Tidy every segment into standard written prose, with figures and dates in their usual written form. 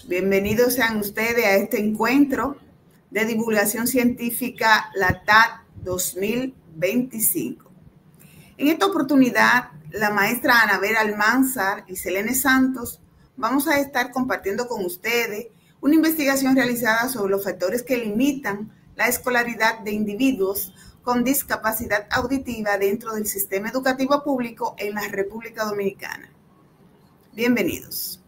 Bienvenidos sean ustedes a este encuentro de divulgación científica, la TAD 2025. En esta oportunidad, la maestra Anabel Almanzar y Selene Santos vamos a estar compartiendo con ustedes una investigación realizada sobre los factores que limitan la escolaridad de individuos con discapacidad auditiva dentro del sistema educativo público en la República Dominicana. Bienvenidos.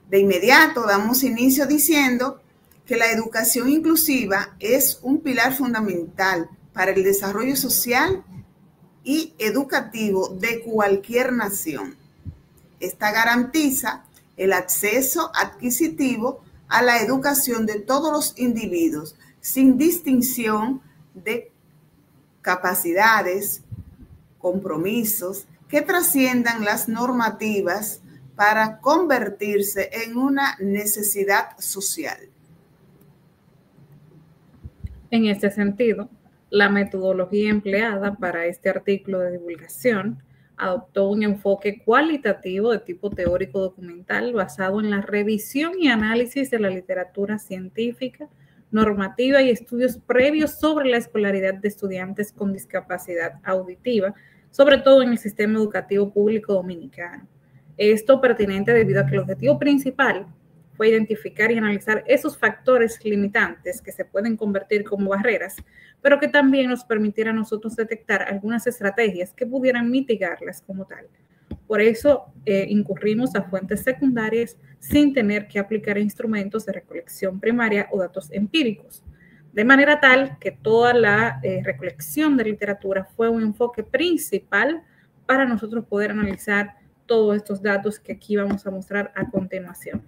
De inmediato damos inicio diciendo que la educación inclusiva es un pilar fundamental para el desarrollo social y educativo de cualquier nación. Esta garantiza el acceso adquisitivo a la educación de todos los individuos, sin distinción de capacidades, compromisos que trasciendan las normativas para convertirse en una necesidad social. En este sentido, la metodología empleada para este artículo de divulgación adoptó un enfoque cualitativo de tipo teórico documental basado en la revisión y análisis de la literatura científica, normativa y estudios previos sobre la escolaridad de estudiantes con discapacidad auditiva, sobre todo en el sistema educativo público dominicano. Esto pertinente debido a que el objetivo principal fue identificar y analizar esos factores limitantes que se pueden convertir como barreras, pero que también nos permitieran a nosotros detectar algunas estrategias que pudieran mitigarlas como tal. Por eso incurrimos a fuentes secundarias sin tener que aplicar instrumentos de recolección primaria o datos empíricos, de manera tal que toda la recolección de literatura fue un enfoque principal para nosotros poder analizar todos estos datos que aquí vamos a mostrar a continuación.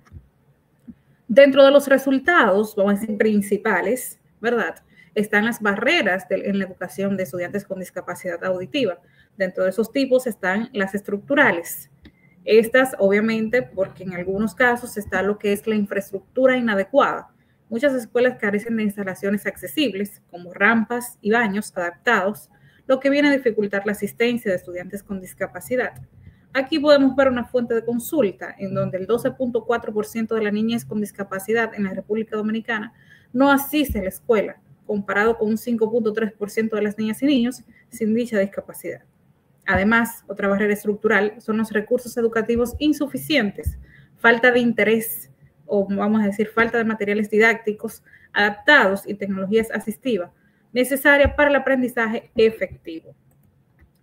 Dentro de los resultados, vamos a decir principales, ¿verdad?, están las barreras en la educación de estudiantes con discapacidad auditiva. Dentro de esos tipos están las estructurales. Estas, obviamente, porque en algunos casos está lo que es la infraestructura inadecuada. Muchas escuelas carecen de instalaciones accesibles, como rampas y baños adaptados, lo que viene a dificultar la asistencia de estudiantes con discapacidad. Aquí podemos ver una fuente de consulta en donde el 12.4% de la niñez con discapacidad en la República Dominicana no asiste a la escuela, comparado con un 5.3% de las niñas y niños sin dicha discapacidad. Además, otra barrera estructural son los recursos educativos insuficientes, falta de interés o vamos a decir falta de materiales didácticos adaptados y tecnologías asistivas necesarias para el aprendizaje efectivo.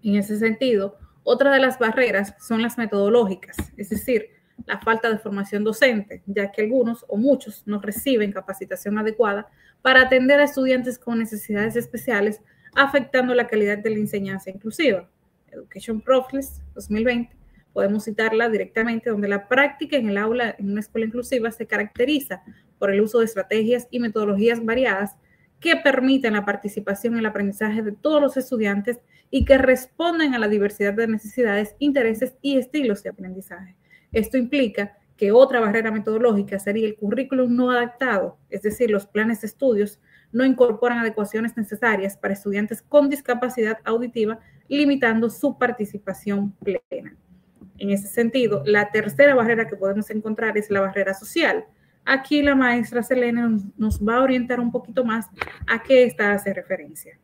En ese sentido, otra de las barreras son las metodológicas, es decir, la falta de formación docente, ya que algunos o muchos no reciben capacitación adecuada para atender a estudiantes con necesidades especiales, afectando la calidad de la enseñanza inclusiva. Education Profiles 2020, podemos citarla directamente, donde la práctica en el aula en una escuela inclusiva se caracteriza por el uso de estrategias y metodologías variadas que permiten la participación en el aprendizaje de todos los estudiantes y que responden a la diversidad de necesidades, intereses y estilos de aprendizaje. Esto implica que otra barrera metodológica sería el currículum no adaptado, es decir, los planes de estudios no incorporan adecuaciones necesarias para estudiantes con discapacidad auditiva, limitando su participación plena. En ese sentido, la tercera barrera que podemos encontrar es la barrera social. Aquí la maestra Selene nos va a orientar un poquito más a qué esta hace referencia.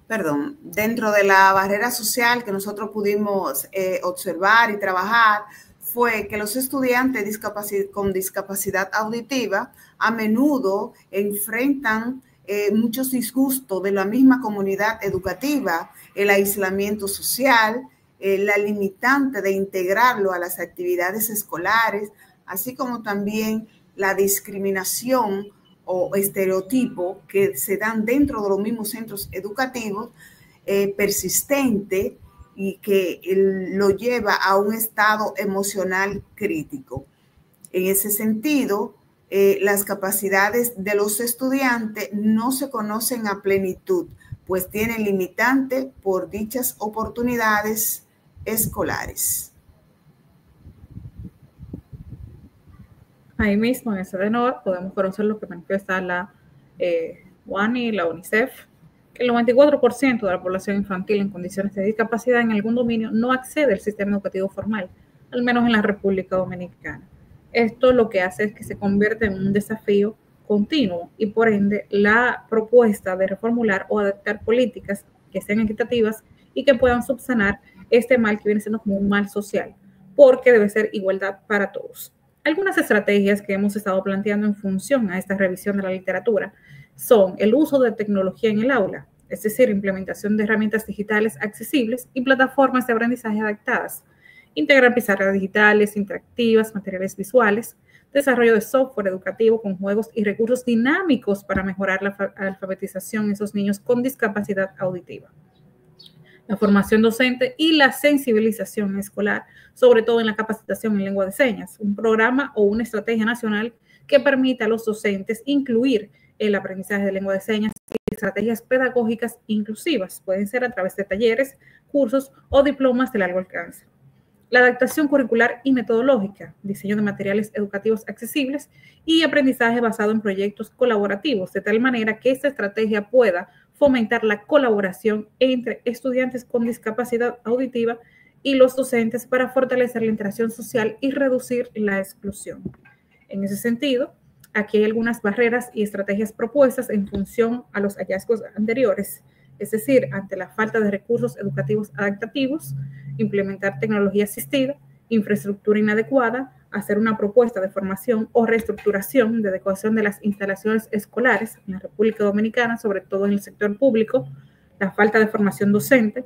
Perdón, dentro de la barrera social que nosotros pudimos observar y trabajar fue que los estudiantes con discapacidad auditiva a menudo enfrentan muchos disgustos de la misma comunidad educativa, el aislamiento social, la limitante de integrarlo a las actividades escolares, así como también la discriminación o estereotipo que se dan dentro de los mismos centros educativos, persistente y que lo lleva a un estado emocional crítico. En ese sentido, las capacidades de los estudiantes no se conocen a plenitud, pues tienen limitante por dichas oportunidades escolares. Ahí mismo, en ese DENOR, podemos conocer lo que manifiesta la UANI y la UNICEF, que el 94% de la población infantil en condiciones de discapacidad en algún dominio no accede al sistema educativo formal, al menos en la República Dominicana. Esto lo que hace es que se convierte en un desafío continuo y por ende la propuesta de reformular o adaptar políticas que sean equitativas y que puedan subsanar este mal que viene siendo como un mal social, porque debe ser igualdad para todos. Algunas estrategias que hemos estado planteando en función a esta revisión de la literatura son el uso de tecnología en el aula, es decir, implementación de herramientas digitales accesibles y plataformas de aprendizaje adaptadas, integrar pizarras digitales, interactivas, materiales visuales, desarrollo de software educativo con juegos y recursos dinámicos para mejorar la alfabetización en esos niños con discapacidad auditiva. La formación docente y la sensibilización escolar, sobre todo en la capacitación en lengua de señas, un programa o una estrategia nacional que permita a los docentes incluir el aprendizaje de lengua de señas y estrategias pedagógicas inclusivas. Pueden ser a través de talleres, cursos o diplomas de largo alcance. La adaptación curricular y metodológica, diseño de materiales educativos accesibles y aprendizaje basado en proyectos colaborativos, de tal manera que esta estrategia pueda fomentar la colaboración entre estudiantes con discapacidad auditiva y los docentes para fortalecer la interacción social y reducir la exclusión. En ese sentido, aquí hay algunas barreras y estrategias propuestas en función a los hallazgos anteriores, es decir, ante la falta de recursos educativos adaptativos, implementar tecnología asistida, infraestructura inadecuada, hacer una propuesta de formación o reestructuración de adecuación de las instalaciones escolares en la República Dominicana, sobre todo en el sector público, la falta de formación docente,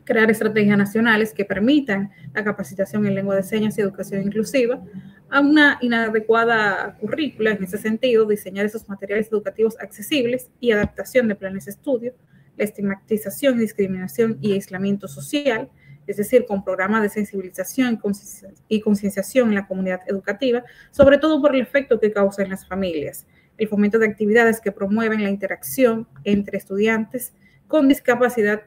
crear estrategias nacionales que permitan la capacitación en lengua de señas y educación inclusiva, a una inadecuada currícula en ese sentido, diseñar esos materiales educativos accesibles y adaptación de planes de estudio, la estigmatización, discriminación y aislamiento social, es decir, con programas de sensibilización y concienciación en la comunidad educativa, sobre todo por el efecto que causa en las familias, el fomento de actividades que promueven la interacción entre estudiantes con discapacidad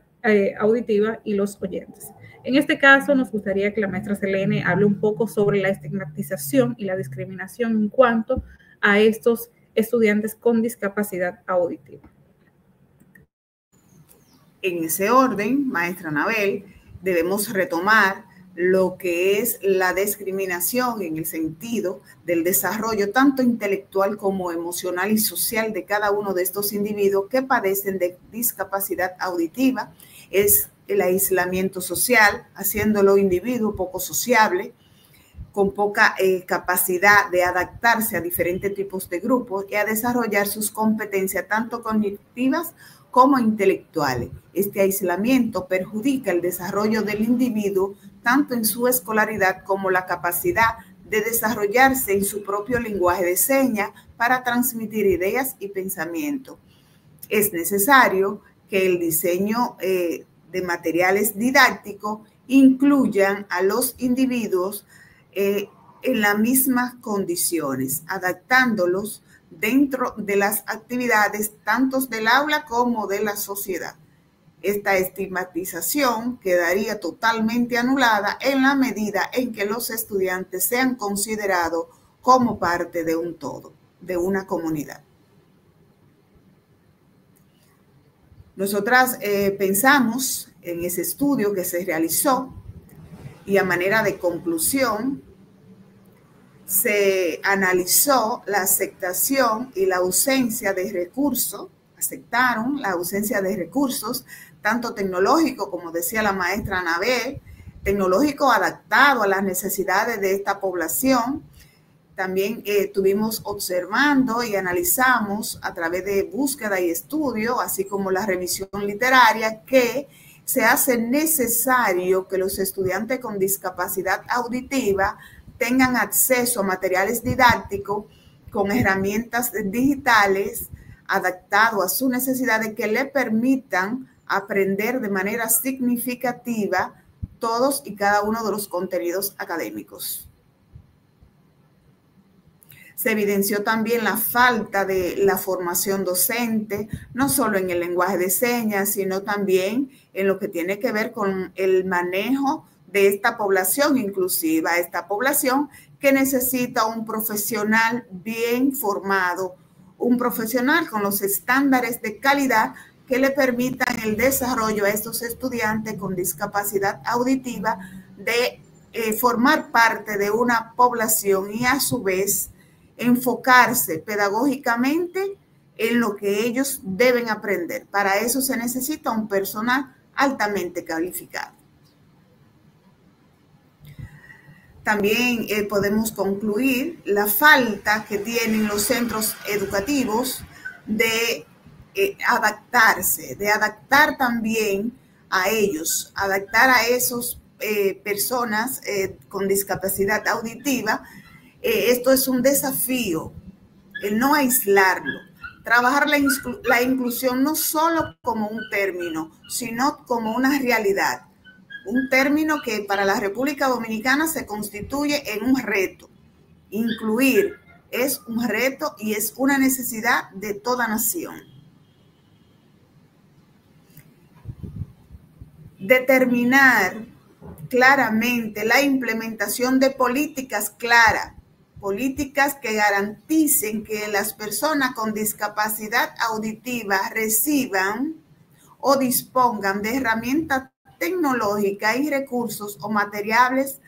auditiva y los oyentes. En este caso, nos gustaría que la maestra Selene hable un poco sobre la estigmatización y la discriminación en cuanto a estos estudiantes con discapacidad auditiva. En ese orden, maestra Anabel, debemos retomar lo que es la discriminación en el sentido del desarrollo tanto intelectual como emocional y social de cada uno de estos individuos que padecen de discapacidad auditiva. Es el aislamiento social, haciéndolo individuo poco sociable, con poca capacidad de adaptarse a diferentes tipos de grupos y a desarrollar sus competencias tanto cognitivas como intelectuales. Este aislamiento perjudica el desarrollo del individuo tanto en su escolaridad como la capacidad de desarrollarse en su propio lenguaje de señas para transmitir ideas y pensamientos. Es necesario que el diseño de materiales didácticos incluyan a los individuos en las mismas condiciones, adaptándolos dentro de las actividades tanto del aula como de la sociedad. Esta estigmatización quedaría totalmente anulada en la medida en que los estudiantes sean considerados como parte de un todo, de una comunidad. Nosotras pensamos en ese estudio que se realizó y a manera de conclusión se analizó la aceptación y la ausencia de recursos, aceptaron la ausencia de recursos, tanto tecnológico, como decía la maestra Anabel, tecnológico adaptado a las necesidades de esta población. También estuvimos observando y analizamos a través de búsqueda y estudio, así como la revisión literaria, que se hace necesario que los estudiantes con discapacidad auditiva tengan acceso a materiales didácticos con herramientas digitales adaptados a sus necesidades que le permitan aprender de manera significativa todos y cada uno de los contenidos académicos. Se evidenció también la falta de la formación docente, no solo en el lenguaje de señas, sino también en lo que tiene que ver con el manejo de esta población inclusiva, esta población que necesita un profesional bien formado, un profesional con los estándares de calidad que le permitan el desarrollo a estos estudiantes con discapacidad auditiva de formar parte de una población y a su vez enfocarse pedagógicamente en lo que ellos deben aprender. Para eso se necesita un personal altamente calificado. También podemos concluir la falta que tienen los centros educativos de adaptarse, de adaptar también a ellos, adaptar a esos personas con discapacidad auditiva. Esto es un desafío, el no aislarlo, trabajar la inclusión no solo como un término, sino como una realidad. Un término que para la República Dominicana se constituye en un reto. Incluir es un reto y es una necesidad de toda nación. Determinar claramente la implementación de políticas claras, políticas que garanticen que las personas con discapacidad auditiva reciban o dispongan de herramientas tecnológicas y recursos o materiales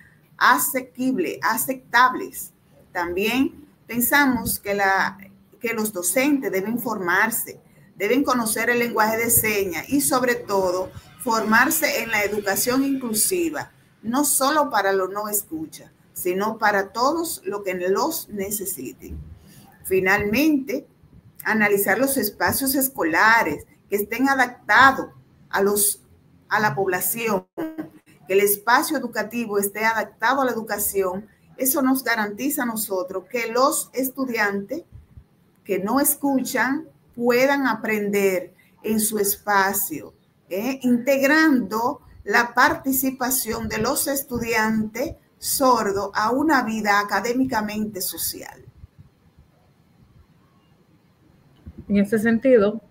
aceptables. También pensamos que los docentes deben formarse, deben conocer el lenguaje de señas y sobre todo formarse en la educación inclusiva, no solo para los no escucha, sino para todos los que los necesiten. Finalmente, analizar los espacios escolares que estén adaptados a la población, que el espacio educativo esté adaptado a la educación. Eso nos garantiza a nosotros que los estudiantes que no escuchan puedan aprender en su espacio, integrando la participación de los estudiantes sordos a una vida académicamente social. En ese sentido,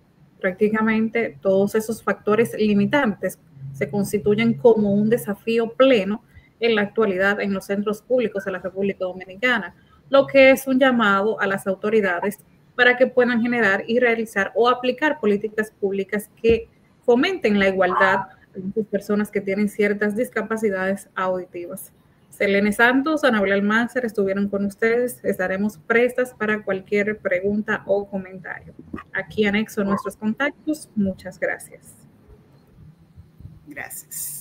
prácticamente todos esos factores limitantes se constituyen como un desafío pleno en la actualidad en los centros públicos de la República Dominicana, lo que es un llamado a las autoridades para que puedan generar y realizar o aplicar políticas públicas que fomenten la igualdad de personas que tienen ciertas discapacidades auditivas. Selene Santos, Anabel Almanzar estuvieron con ustedes. Estaremos prestas para cualquier pregunta o comentario. Aquí anexo nuestros contactos. Muchas gracias. Gracias.